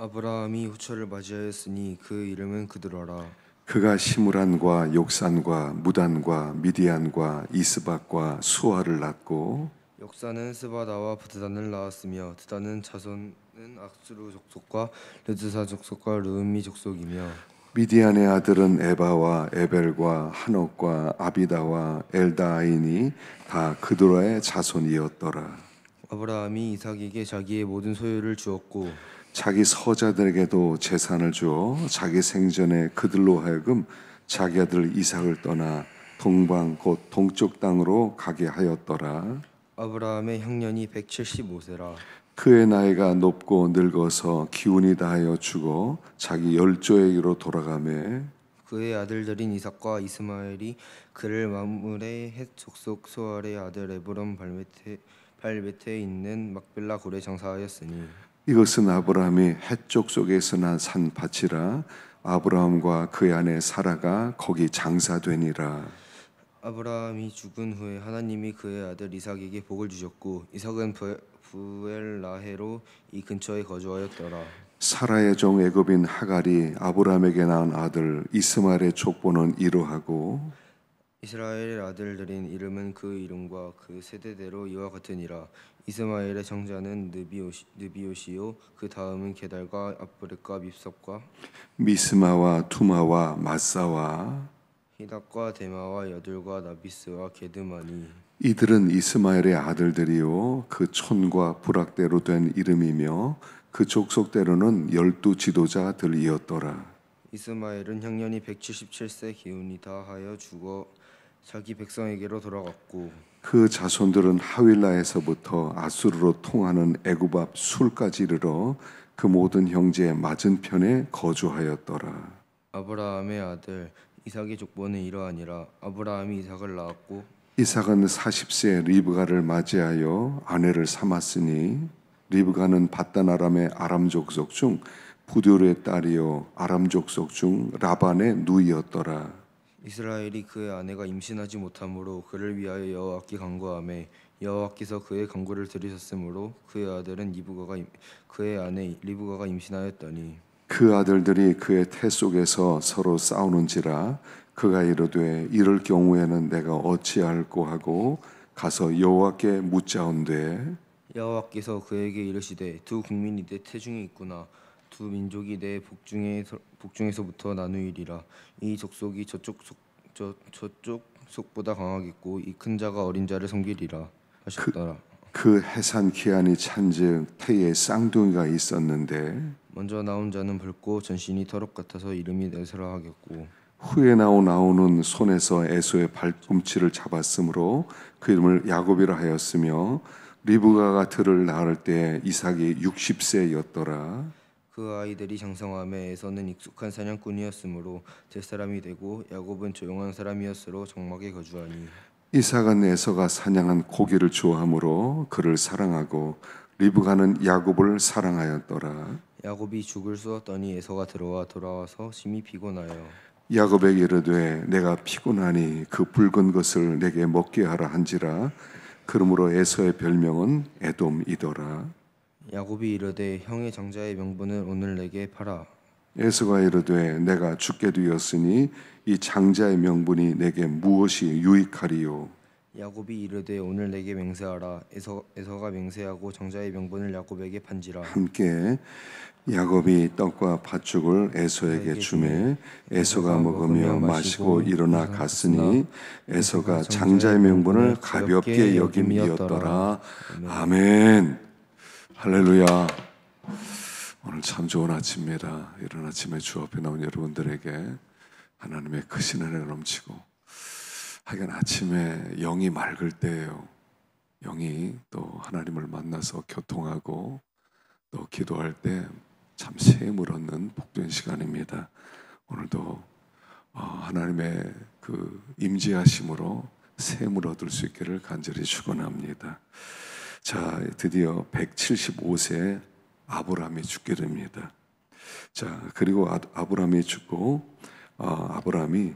아브라함이 후처를 맞이하였으니 그 이름은 그드라라. 그가 시므란과 욕산과 무단과 미디안과 이스박과 수아를 낳고 역사는 스바다와 드단을 낳았으며 드단은 자손은 악수르 족속과 르드사 족속과 르음미 족속이며 미디안의 아들은 에바와 에벨과 한옥과 아비다와 엘다아인이 다 그드라의 자손이었더라. 아브라함이 이삭에게 자기의 모든 소유를 주었고 자기 서자들에게도 재산을 주어 자기 생전에 그들로 하여금 자기 아들 이삭을 떠나 동방 곧 동쪽 땅으로 가게 하였더라. 아브라함의 형년이 175세라. 그의 나이가 높고 늙어서 기운이 다하여 죽어 자기 열조에게로 돌아가매 그의 아들들인 이삭과 이스마엘이 그를 마므레 헷 족속 소알의 아들 에브론 발메테에 있는 막벨라 굴에 장사하였으니 이것은 아브라함이 헷족 속에서 난 산밭이라 아브라함과 그의 아내 사라가 거기 장사되니라. 아브라함이 죽은 후에 하나님이 그의 아들 이삭에게 복을 주셨고 이삭은 부엘라헤로 이 근처에 거주하였더라. 사라의 종 애굽인 하갈이 아브라함에게 낳은 아들 이스마엘의 족보는 이러하고 이스라엘의 아들들인 이름은 그 이름과 그 세대대로 이와 같으니라. 이스마엘의 정자는 느비옷이요 그 다음은 게달과 아브렉과 밉삽과 미스마와 투마와 마사와 히닥과 데마와 여둘과 나비스와 게드마니 이들은 이스마엘의 아들들이요 그 촌과 부락대로 된 이름이며 그 족속대로는 12 지도자들이었더라. 이스마엘은 형년이 177세 기운이 다하여 죽어 자기 백성에게로 돌아갔고 그 자손들은 하윌라에서부터 아수르로 통하는 애굽 앞 술까지 이르러 그 모든 형제의 맞은편에 거주하였더라. 아브라함의 아들 이삭의 족보는 이러하니라. 아브라함이 이삭을 낳았고 이삭은 40세 리브가를 맞이하여 아내를 삼았으니 리브가는 밧단 아람의 아람 족속 중 부디오르의 딸이요 아람 족속 중 라반의 누이였더라. 이스라엘이 그의 아내가 임신하지 못하므로 그를 위하여 여호와께 간구하매 여호와께서 그의 간구를 들으셨으므로 그의 아내 리브가가 임신하였더니 그 아들들이 그의 태 속에서 서로 싸우는지라 그가 이르되 이럴 경우에는 내가 어찌할꼬 하고 가서 여호와께 묻자온되 여호와께서 그에게 이르시되 두 국민이 내 태중에 있구나. 두 민족이 내 복중에서부터 나누이리라. 이 족속이 저쪽 속보다 강하겠고 이 큰 자가 어린 자를 섬기리라 하셨더라. 그 해산 기한이 찬즉 태에 쌍둥이가 있었는데 먼저 나온 자는 붉고 전신이 털옷 같아서 이름이 에스라 하겠고 후에 나온 아우는 손에서 에서의 발꿈치를 잡았으므로 그 이름을 야곱이라 하였으며 리브가가 들을 낳을 때 이삭이 60세였더라. 그 아이들이 장성함에 에서는 익숙한 사냥꾼이었으므로 제 사람이 되고 야곱은 조용한 사람이었으로 적막에 거주하니 이삭은 에서가 사냥한 고기를 좋아하므로 그를 사랑하고 리브가는 야곱을 사랑하였더라. 야곱이 죽을 쏘았더니 에서가 돌아와서 심히 피곤하여 야곱에게 이르되 내가 피곤하니 그 붉은 것을 내게 먹게 하라 한지라. 그러므로 에서의 별명은 에돔이더라. 야곱이 이르되 형의 장자의 명분을 오늘 내게 팔아 에서가 이르되 내가 죽게 되었으니 이 장자의 명분이 내게 무엇이 유익하리요. 야곱이 이르되 오늘 내게 맹세하라. 에서가 맹세하고 장자의 명분을 야곱에게 판지라. 함께 야곱이 떡과 팥죽을 에서에게 주매 에서가 먹으며 마시고 일어나 갔으니 에서가 장자의 명분을 가볍게 여김이었더라. 아멘. 할렐루야. 오늘 참 좋은 아침입니다. 이런 아침에 주 앞에 나온 여러분들에게 하나님의 크신 은혜가 넘치고 하여간 아침에 영이 맑을 때예요. 영이 또 하나님을 만나서 교통하고 또 기도할 때 참 샘을 얻는 복된 시간입니다. 오늘도 하나님의 그 임재하심으로 샘을 얻을 수 있기를 간절히 축원합니다. 자, 드디어 175세 아브라함이 죽게 됩니다. 자, 그리고 아브라함이 죽고 아브라함이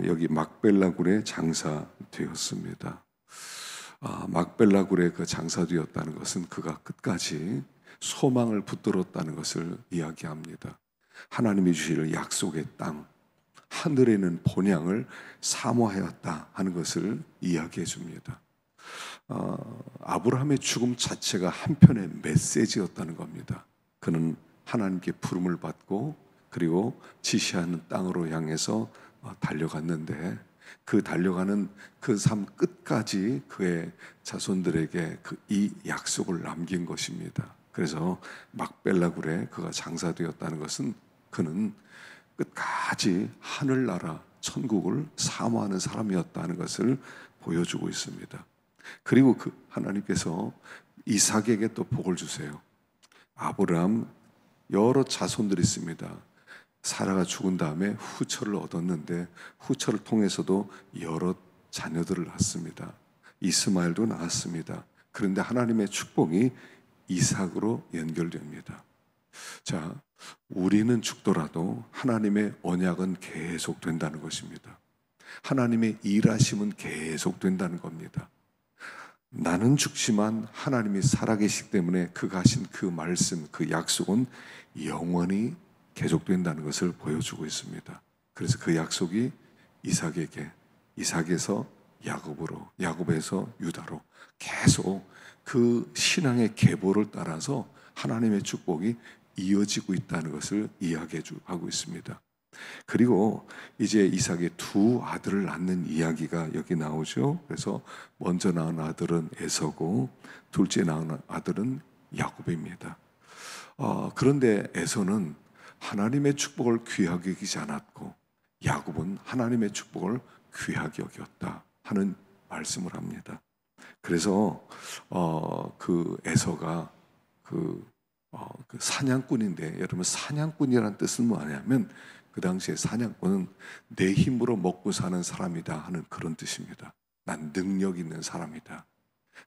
여기 막벨라 굴에 장사되었습니다. 막벨라 굴에 그 장사되었다는 것은 그가 끝까지 소망을 붙들었다는 것을 이야기합니다. 하나님이 주실 약속의 땅, 하늘에 있는 본향을 사모하였다 하는 것을 이야기해 줍니다. 아브라함의 죽음 자체가 한편의 메시지였다는 겁니다. 그는 하나님께 부름을 받고 그리고 지시하는 땅으로 향해서 달려갔는데 그 달려가는 그 삶 끝까지 그의 자손들에게 이 약속을 남긴 것입니다. 그래서 막벨라굴에 그가 장사되었다는 것은 그는 끝까지 하늘나라 천국을 사모하는 사람이었다는 것을 보여주고 있습니다. 그리고 그 하나님께서 이삭에게 또 복을 주세요. 아브라함 여러 자손들이 있습니다. 사라가 죽은 다음에 후처를 얻었는데 후처를 통해서도 여러 자녀들을 낳습니다. 이스마엘도 낳았습니다. 그런데 하나님의 축복이 이삭으로 연결됩니다. 자, 우리는 죽더라도 하나님의 언약은 계속 된다는 것입니다. 하나님의 일하심은 계속 된다는 겁니다. 나는 죽지만 하나님이 살아계시기 때문에 그가 하신 그 말씀, 그 약속은 영원히 계속된다는 것을 보여주고 있습니다. 그래서 그 약속이 이삭에게, 이삭에서 야곱으로, 야곱에서 유다로 계속 그 신앙의 계보를 따라서 하나님의 축복이 이어지고 있다는 것을 이야기하고 있습니다. 그리고 이제 이삭의 두 아들을 낳는 이야기가 여기 나오죠. 그래서 먼저 낳은 아들은 에서고 둘째 낳은 아들은 야곱입니다. 그런데 에서는 하나님의 축복을 귀하게 여기지 않았고 야곱은 하나님의 축복을 귀하게 여겼다 하는 말씀을 합니다. 그래서 그 에서가 그 사냥꾼인데, 여러분 사냥꾼이라는 뜻은 뭐냐면 그 당시에 사냥꾼은 내 힘으로 먹고 사는 사람이다 하는 그런 뜻입니다. 난 능력 있는 사람이다.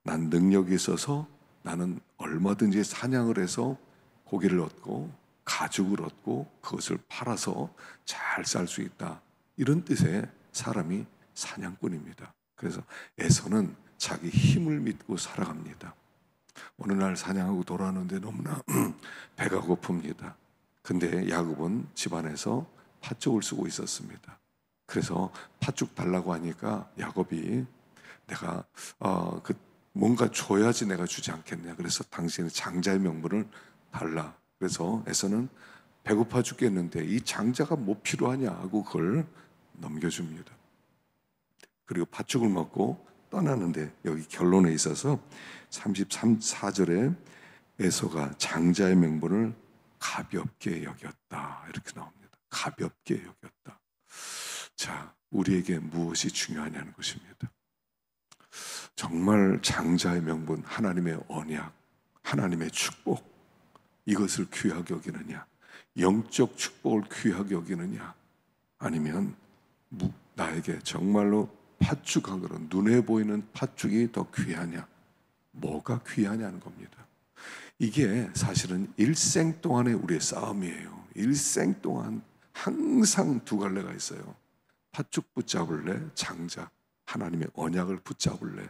난 능력이 있어서 나는 얼마든지 사냥을 해서 고기를 얻고 가죽을 얻고 그것을 팔아서 잘 살 수 있다. 이런 뜻의 사람이 사냥꾼입니다. 그래서 에서는 자기 힘을 믿고 살아갑니다. 어느 날 사냥하고 돌아오는데 너무나 배가 고픕니다. 근데 야곱은 집안에서 팥죽을 쓰고 있었습니다. 그래서 팥죽 달라고 하니까 야곱이 내가 뭔가 줘야지 내가 주지 않겠냐. 그래서 당신의 장자의 명분을 달라. 그래서 에서는 배고파 죽겠는데 이 장자가 뭐 필요하냐 하고 그걸 넘겨줍니다. 그리고 팥죽을 먹고 떠나는데 여기 결론에 있어서 33~4절에 에서가 장자의 명분을 가볍게 여겼다 이렇게 나옵니다. 가볍게 여겼다. 자, 우리에게 무엇이 중요하냐는 것입니다. 정말 장자의 명분, 하나님의 언약, 하나님의 축복 이것을 귀하게 여기느냐, 영적 축복을 귀하게 여기느냐, 아니면 나에게 정말로 팥죽 한 그릇, 눈에 보이는 팥죽이 더 귀하냐, 뭐가 귀하냐는 겁니다. 이게 사실은 일생 동안의 우리의 싸움이에요. 일생 동안 항상 두 갈래가 있어요. 팥죽 붙잡을래, 장자 하나님의 언약을 붙잡을래.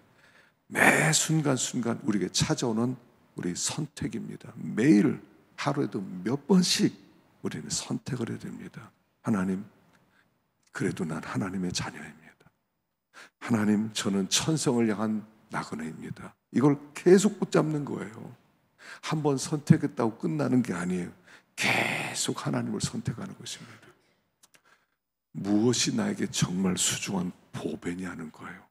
매 순간순간 우리에게 찾아오는 우리 선택입니다. 매일 하루에도 몇 번씩 우리는 선택을 해야 됩니다. 하나님, 그래도 난 하나님의 자녀입니다. 하나님, 저는 천성을 향한 나그네입니다. 이걸 계속 붙잡는 거예요. 한번 선택했다고 끝나는 게 아니에요. 계속 하나님을 선택하는 것입니다. 무엇이 나에게 정말 소중한 보배냐 하는 거예요.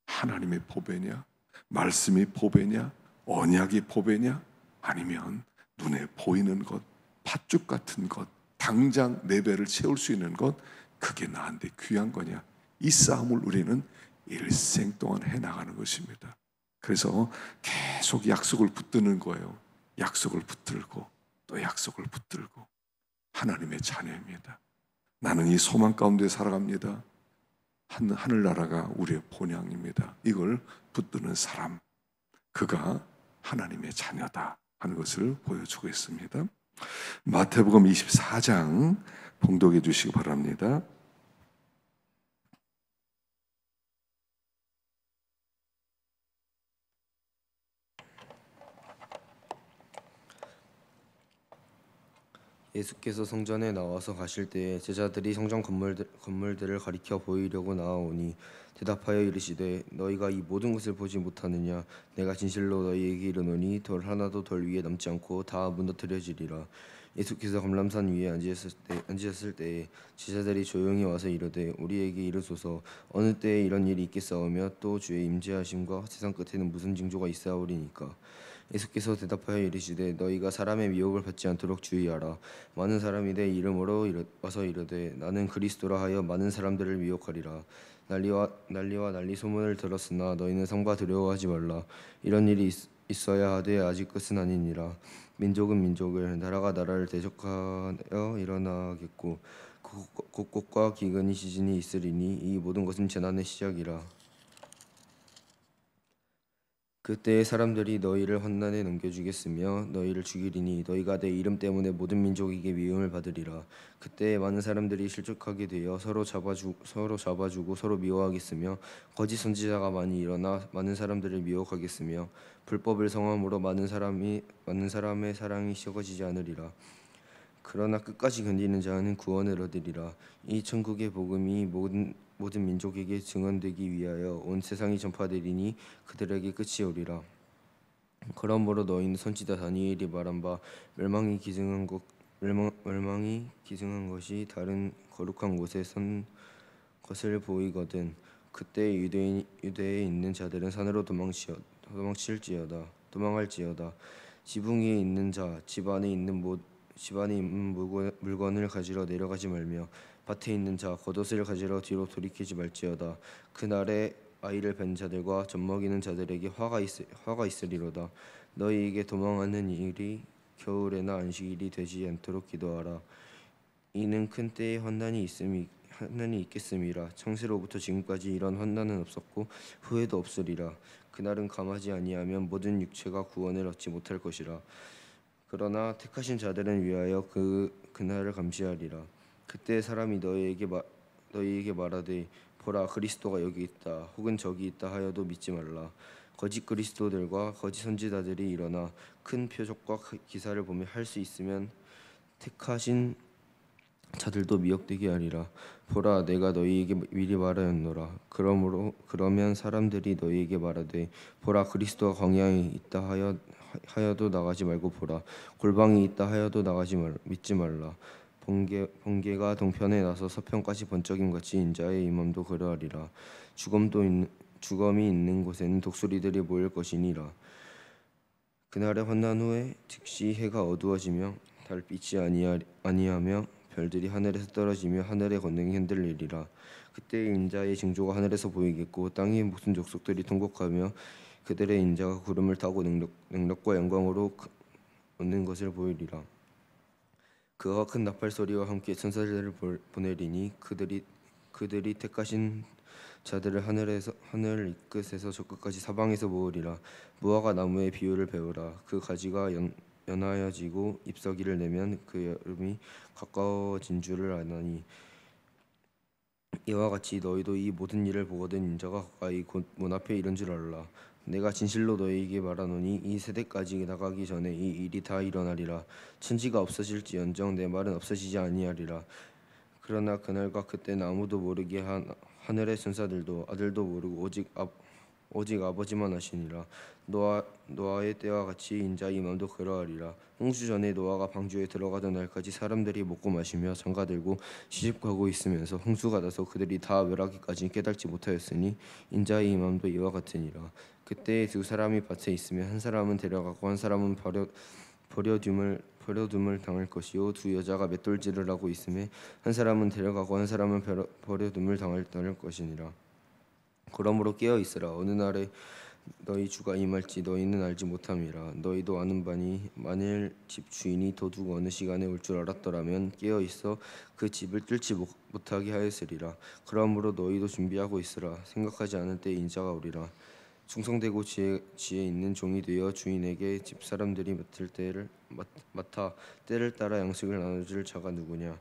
하나님의 보배냐? 말씀이 보배냐? 언약이 보배냐? 아니면 눈에 보이는 것, 팥죽 같은 것, 당장 내 배를 채울 수 있는 것, 그게 나한테 귀한 거냐? 이 싸움을 우리는 일생 동안 해나가는 것입니다. 그래서 계속 약속을 붙드는 거예요. 약속을 붙들고 또 약속을 붙들고. 하나님의 자녀입니다. 나는 이 소망 가운데 살아갑니다. 하늘나라가 우리의 본향입니다. 이걸 붙드는 사람, 그가 하나님의 자녀다 하는 것을 보여주고 있습니다. 마태복음 24장 봉독해 주시기 바랍니다. 예수께서 성전에 나와서 가실 때에 제자들이 성전 건물들을 가리켜 보이려고 나아오니 대답하여 이르시되 너희가 이 모든 것을 보지 못하느냐 내가 진실로 너희에게 이르노니 돌 하나도 돌 위에 남지 않고 다 무너뜨려지리라. 예수께서 감람산 위에 앉으셨을 때에 제자들이 조용히 와서 이르되 우리에게 이르소서 어느 때에 이런 일이 있겠사오며 또 주의 임재하심과 세상 끝에는 무슨 징조가 있사오리니까. 예수께서 대답하여 이르시되 너희가 사람의 미혹을 받지 않도록 주의하라. 많은 사람이 내 이름으로 와서 이르되 나는 그리스도라 하여 많은 사람들을 미혹하리라. 난리와 난리 소문을 들었으나 너희는 삼가 두려워하지 말라. 이런 일이 있어야 하되 아직 끝은 아니니라. 민족은 민족을 나라가 나라를 대적하여 일어나겠고 곡곡과 기근이 시즌이 있으리니 이 모든 것은 재난의 시작이라. 그때에 사람들이 너희를 환난에 넘겨주겠으며 너희를 죽이리니 너희가 내 이름 때문에 모든 민족에게 미움을 받으리라. 그때에 많은 사람들이 실족하게 되어 서로 잡아주고 서로 미워하겠으며 거짓 선지자가 많이 일어나 많은 사람들을 미혹하겠으며 불법을 성함으로 많은 사람의 사랑이 식어지지 않으리라. 그러나 끝까지 견디는 자는 구원을 얻으리라. 이 천국의 복음이 모든 민족에게 증언되기 위하여 온 세상이 전파되리니 그들에게 끝이 오리라. 그러므로 너희는 선지자 다니엘이 말한 바 멸망이 기승한 것이 다른 거룩한 곳에 선 것을 보이거든. 그때 유대에 있는 자들은 산으로 도망할지어다. 지붕 위에 있는 자 집 안에 있는 물건을 가지러 내려가지 말며 밭에 있는 자 겉옷을 가지러 뒤로 돌이키지 말지어다. 그날에 아이를 뵌 자들과 젖먹이는 자들에게 화가 있으리로다. 너희에게 도망하는 일이 겨울에나 안식일이 되지 않도록 기도하라. 이는 큰 때에 환난이 있겠음이라. 창세로부터 지금까지 이런 환난은 없었고 후에도 없으리라. 그날은 감하지 아니하면 모든 육체가 구원을 얻지 못할 것이라. 그러나 택하신 자들은 위하여 그날을 감시하리라. 그때 사람이 너희에게 말하되 보라 그리스도가 여기 있다 혹은 저기 있다 하여도 믿지 말라. 거짓 그리스도들과 거짓 선지자들이 일어나 큰 표적과 기사를 보며 할 수 있으면 택하신 자들도 미혹되게 하리라. 보라 내가 너희에게 미리 말하였노라. 그러면 사람들이 너희에게 말하되 보라 그리스도가 광야에 있다 하여도 나가지 말고 보라 골방에 있다 하여도 믿지 말라. 번개가 동편에 나서 서편까지 번쩍임 같이 인자의 임함도 그러하리라. 죽음이 있는 곳에는 독수리들이 모일 것이니라. 그날의 환난 후에 즉시 해가 어두워지며 달빛이 아니하며 별들이 하늘에서 떨어지며 하늘의 권능이 흔들리리라. 그때 인자의 징조가 하늘에서 보이겠고 땅의 모든 족속들이 통곡하며 그들의 인자가 구름을 타고 능력과 영광으로 오는 것을 보이리라. 그가 큰 나팔 소리와 함께 천사들을 보내리니 그들이 택하신 자들을 하늘 이 끝에서 저 끝까지 사방에서 모으리라. 무화과 나무의 비유를 배우라. 그 가지가 연하여지고 잎사귀를 내면 그 여름이 가까워진 줄을 아나니 이와 같이 너희도 이 모든 일을 보거든 인자가 가까이 곧 문 앞에 이른 줄 알라. 내가 진실로 너희에게 말하노니 이 세대까지 나가기 전에 이 일이 다 일어나리라. 천지가 없어질지언정 내 말은 없어지지 아니하리라. 그러나 그날과 그때는 아무도 모르게 하늘의 천사들도 아들도 모르고 오직 아버지만 아시니라. 노아의 때와 같이 인자의 임함도 그러하리라. 홍수 전에 노아가 방주에 들어가던 날까지 사람들이 먹고 마시며 장가들고 시집가고 있으면서 홍수가 나서 그들이 다 멸하기까지 깨닫지 못하였으니 인자의 임함도 이와 같으니라. 그때 두 사람이 밭에 있으면 한 사람은 데려가고 한 사람은 버려둠을 당할 것이요 두 여자가 맷돌질을 하고 있음에 한 사람은 데려가고 한 사람은 버려둠을 당할 것이니라. 그러므로 깨어 있으라. 어느 날에 너희 주가 임할지 너희는 알지 못함이라. 너희도 아는 바니 만일 집 주인이 도둑 어느 시간에 올 줄 알았더라면 깨어 있어 그 집을 뚫지 못하게 하였으리라. 그러므로 너희도 준비하고 있으라. 생각하지 않을 때 인자가 오리라. 충성되고 지혜 있는 종이 되어 주인에게 집 사람들이 맡아 때를 따라 양식을 나눠줄 자가 누구냐.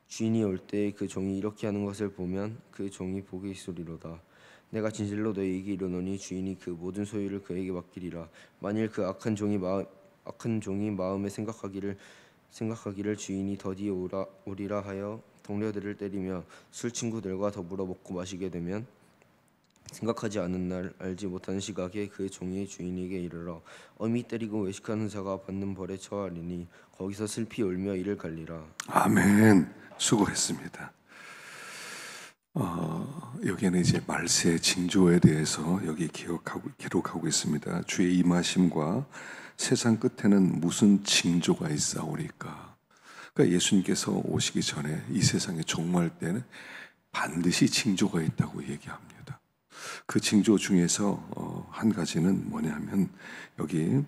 주인이 올 때 그 종이 이렇게 하는 것을 보면 그 종이 복이 있으리로다. 내가 진실로 너희에게 이르노니 주인이 그 모든 소유를 그에게 맡기리라. 만일 그 악한 종이 마음에 생각하기를 생각하기를 주인이 더디 오리라 하여 동료들을 때리며 술 친구들과 더불어 먹고 마시게 되면 생각하지 않은 날 알지 못하는 시각에 그 종이 주인에게 이르러 엄히 때리고 외식하는 자가 받는 벌에 처하리니 거기서 슬피 울며 이를 갈리라. 아멘. 수고했습니다. 여기는 이제 말세 징조에 대해서 여기 기록하고 있습니다. 주의 임하심과 세상 끝에는 무슨 징조가 있사오리까? 그러니까 예수님께서 오시기 전에 이 세상에 종말 때는 반드시 징조가 있다고 얘기합니다. 그 징조 중에서 한 가지는 뭐냐면 여기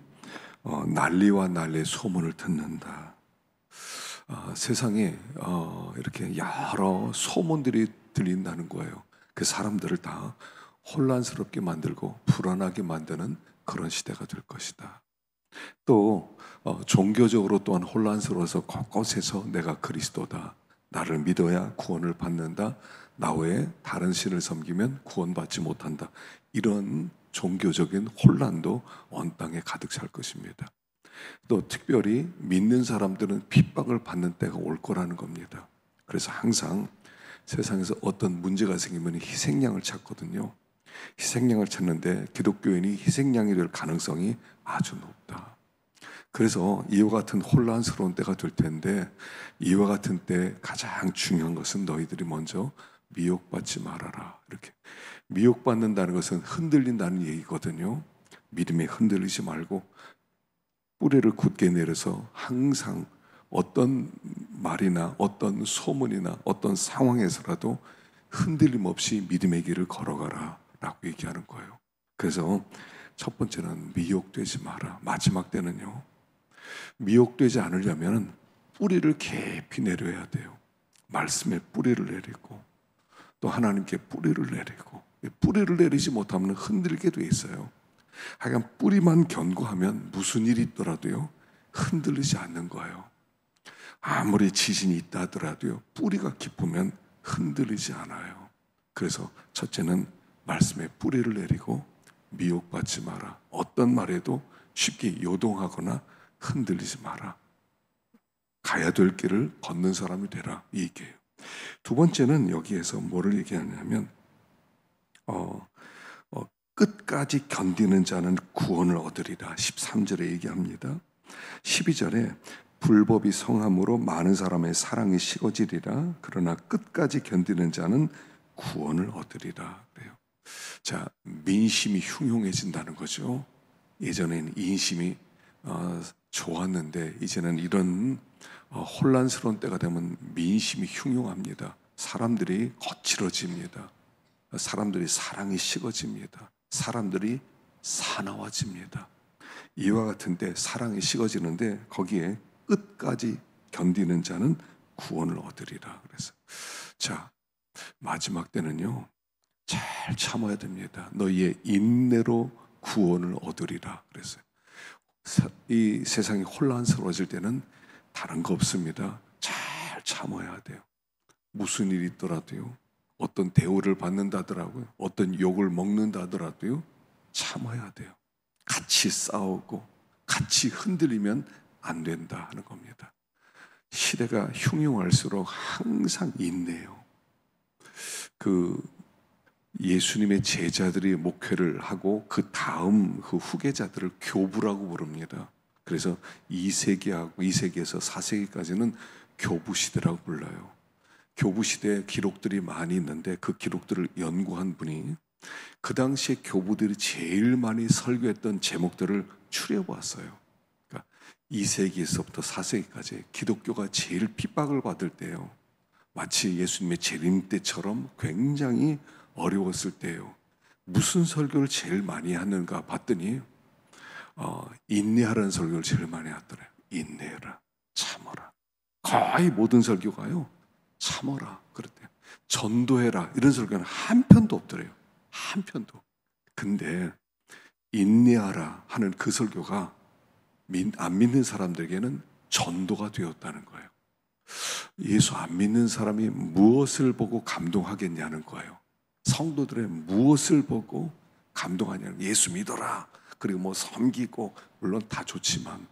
난리와 난리의 소문을 듣는다. 세상에 이렇게 여러 소문들이 들린다는 거예요. 그 사람들을 다 혼란스럽게 만들고 불안하게 만드는 그런 시대가 될 것이다. 또 종교적으로 또한 혼란스러워서 곳곳에서 내가 그리스도다, 나를 믿어야 구원을 받는다, 나 외에 다른 신을 섬기면 구원받지 못한다, 이런 종교적인 혼란도 온 땅에 가득 찰 것입니다. 또 특별히 믿는 사람들은 핍박을 받는 때가 올 거라는 겁니다. 그래서 항상 세상에서 어떤 문제가 생기면 희생양을 찾거든요. 희생양을 찾는데 기독교인이 희생양이 될 가능성이 아주 높다. 그래서 이와 같은 혼란스러운 때가 될 텐데, 이와 같은 때 가장 중요한 것은 너희들이 먼저 미혹받지 말아라. 이렇게 미혹받는다는 것은 흔들린다는 얘기거든요. 믿음에 흔들리지 말고 뿌리를 굳게 내려서 항상 어떤 말이나 어떤 소문이나 어떤 상황에서라도 흔들림 없이 믿음의 길을 걸어가라 라고 얘기하는 거예요. 그래서 첫 번째는 미혹되지 마라. 마지막 때는요, 미혹되지 않으려면 뿌리를 깊이 내려야 돼요. 말씀에 뿌리를 내리고 또 하나님께 뿌리를 내리고, 뿌리를 내리지 못하면 흔들게 돼 있어요. 하여간 뿌리만 견고하면 무슨 일이 있더라도요 흔들리지 않는 거예요. 아무리 지진이 있다 하더라도요 뿌리가 깊으면 흔들리지 않아요. 그래서 첫째는 말씀에 뿌리를 내리고 미혹받지 마라. 어떤 말에도 쉽게 요동하거나 흔들리지 마라. 가야 될 길을 걷는 사람이 되라, 이 얘기예요. 두 번째는 여기에서 뭐를 얘기하냐면 끝까지 견디는 자는 구원을 얻으리라. 13절에 얘기합니다. 12절에 불법이 성함으로 많은 사람의 사랑이 식어지리라. 그러나 끝까지 견디는 자는 구원을 얻으리라. 그래요. 자, 민심이 흉흉해진다는 거죠. 예전에는 인심이 좋았는데 이제는 이런 혼란스러운 때가 되면 민심이 흉흉합니다. 사람들이 거칠어집니다. 사람들이 사랑이 식어집니다. 사람들이 사나워집니다. 이와 같은 때 사랑이 식어지는데 거기에 끝까지 견디는 자는 구원을 얻으리라. 그래서 자, 마지막 때는요 잘 참아야 됩니다. 너희의 인내로 구원을 얻으리라. 그래서 이 세상이 혼란스러워질 때는 다른 거 없습니다. 잘 참아야 돼요. 무슨 일이 있더라도요, 어떤 대우를 받는다더라고요, 어떤 욕을 먹는다더라도요 참아야 돼요. 같이 싸우고 같이 흔들리면 안 된다 하는 겁니다. 시대가 흉흉할수록 항상 인내요. 그 예수님의 제자들이 목회를 하고 그 다음 그 후계자들을 교부라고 부릅니다. 그래서 2세기하고 2세기에서 4세기까지는 교부 시대라고 불러요. 교부 시대에 기록들이 많이 있는데 그 기록들을 연구한 분이 그 당시에 교부들이 제일 많이 설교했던 제목들을 추려봤어요. 그러니까 2세기에서부터 4세기까지 기독교가 제일 핍박을 받을 때예요. 마치 예수님의 재림 때처럼 굉장히 어려웠을 때예요. 무슨 설교를 제일 많이 하는가 봤더니 인내하라는 설교를 제일 많이 하더래요. 인내해라, 참아라. 거의 모든 설교가요 참아라 그랬대요. 전도해라 이런 설교는 한 편도 없더래요. 한 편도. 근데 인내하라 하는 그 설교가 안 믿는 사람들에게는 전도가 되었다는 거예요. 예수 안 믿는 사람이 무엇을 보고 감동하겠냐는 거예요. 성도들의 무엇을 보고 감동하냐는, 예수 믿어라 그리고 뭐 섬기고 물론 다 좋지만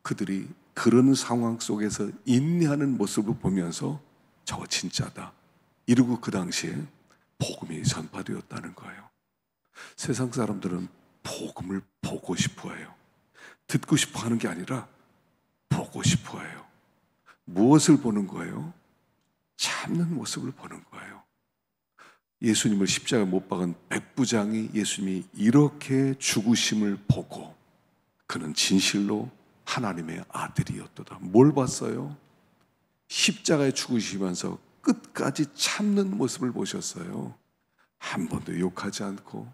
그들이 그런 상황 속에서 인내하는 모습을 보면서 저거 진짜다 이러고 그 당시에 복음이 전파되었다는 거예요. 세상 사람들은 복음을 보고 싶어 해요. 듣고 싶어 하는 게 아니라 보고 싶어 해요. 무엇을 보는 거예요? 참는 모습을 보는 거예요. 예수님을 십자가에 못 박은 백부장이 예수님이 이렇게 죽으심을 보고 그는 진실로 하나님의 아들이었도다. 뭘 봤어요? 십자가에 죽으시면서 끝까지 참는 모습을 보셨어요. 한 번도 욕하지 않고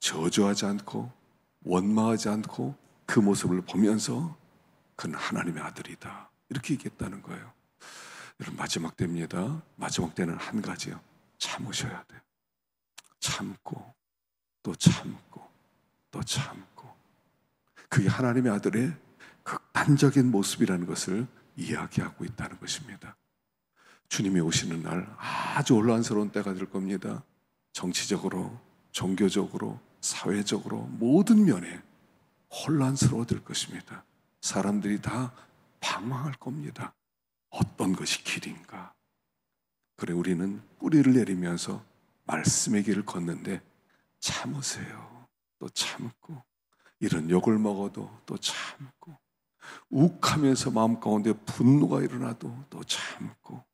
저주하지 않고 원망하지 않고 그 모습을 보면서 그는 하나님의 아들이다. 이렇게 얘기했다는 거예요. 여러분 마지막 때입니다. 마지막 때는 한 가지요. 참으셔야 돼요. 참고 또 참고 또 참고. 그게 하나님의 아들의 극단적인 모습이라는 것을 이야기하고 있다는 것입니다. 주님이 오시는 날 아주 혼란스러운 때가 될 겁니다. 정치적으로, 종교적으로, 사회적으로 모든 면에 혼란스러워질 것입니다. 사람들이 다 방황할 겁니다. 어떤 것이 길인가? 그래 우리는 뿌리를 내리면서 말씀의 길을 걷는데 참으세요. 또 참고 이런 욕을 먹어도 또 참고 욱하면서 마음 가운데 분노가 일어나도 또 참고.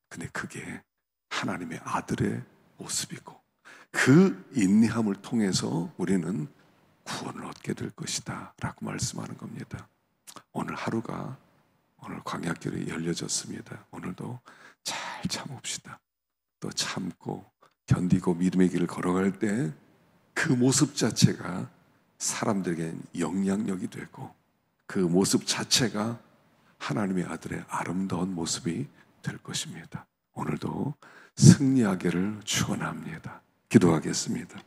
근데 그게 하나님의 아들의 모습이고 그 인내함을 통해서 우리는 구원을 얻게 될 것이다 라고 말씀하는 겁니다. 오늘 하루가 오늘 광야길이 열려졌습니다. 오늘도 잘 참읍시다. 또 참고 견디고 믿음의 길을 걸어갈 때 그 모습 자체가 사람들에겐 영향력이 되고 그 모습 자체가 하나님의 아들의 아름다운 모습이 될 것입니다. 오늘도 승리하기를 축원합니다. 기도하겠습니다.